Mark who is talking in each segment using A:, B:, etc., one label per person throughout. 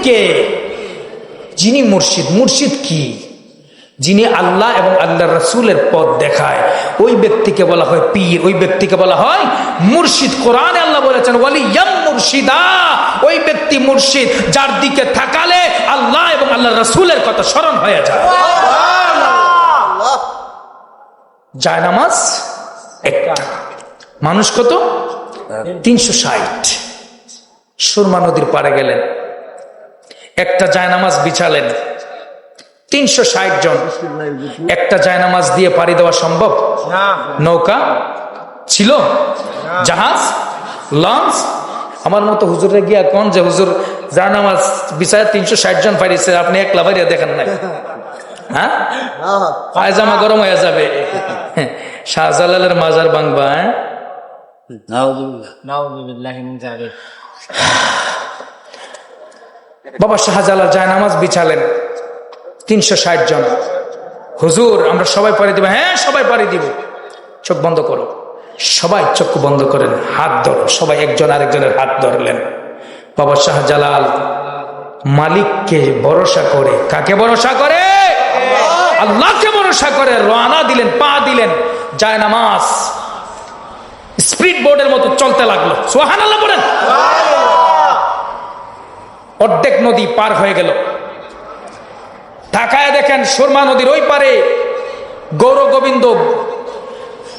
A: কে? যিনি মুর্শিদ। মুর্শিদ কি? যিনি আল্লাহ এবং আল্লাহ রাসূলের পথ দেখায়, ওই ব্যক্তিকে বলা হয় পীর, ওই ব্যক্তিকে বলা হয় মুর্শিদ। কোরআনে আল্লাহ বলেছেন ওয়ালিয়াম মুর্শিদা, ওই ব্যক্তি মুর্শিদ যার দিকে তাকালে আল্লাহ এবং আল্লাহ রাসূলের কথা স্মরণ হয়ে যায়। জায়নামাজ একটা, মানুষ কত? 360। সুরমা নদীর পাড়ে গেলেন, একটা জায়নামাজ বিছালেন, 360 জন। একটা জায়নামাজ দিয়ে পাড়ি দেওয়া সম্ভব? নৌকা ছিল, জাহাজ, লঞ্চ। আমার মতো হুজুরে গিয়া কোন যে হুজুর জায়নামাজ বিছায় 360 জন পাড়িয়েছে, আপনি একলা বাইরে দেখেন নাই? হ্যাঁ, পায়জামা গরম হয়ে যাবে। শাহজালালের মাজার ভাঙবা। বাবা শাহজালাল জায়নামাজ বিছালেন, 360 জন। হুজুর আমরা সবাই পাড়ি দিব? হ্যাঁ সবাই পাড়ি দিব। চোখ বন্ধ করো। সবাই চোখ বন্ধ করেন, হাত ধরো। সবাই একজন আরেকজনের হাত ধরলেন। বাবা শাহজালাল মালিককে ভরসা করে, কাকে ভরসা করে? আল্লাহকে ভরসা করে রওনা দিলেন, পা দিলেন। জায়নামাজ স্পিড বোর্ডের মতো চলতে লাগলো। সুবহানাল্লাহ বলেন। অর্ধেক নদী পার হয়ে গেল। ঢাকায় দেখেন সুরমা নদীর ওই পারে গৌর গোবিন্দ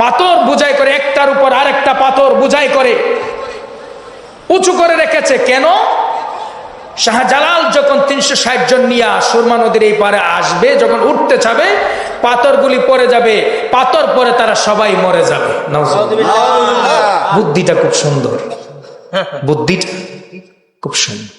A: পাথর বুঝাই করে, একটার উপর আরেকটা পাথর বুঝাই করে উঁচু করে রেখেছে। কেন? শাহজালাল যখন 360 জন নিয়ে সুরমা নদীর এই পারে আসবে, যখন উঠতে যাবে পাথরগুলি পড়ে যাবে, পাথর পরে তারা সবাই মরে যাবে। বুদ্ধিটা খুব সুন্দর, বুদ্ধিটা খুব সুন্দর।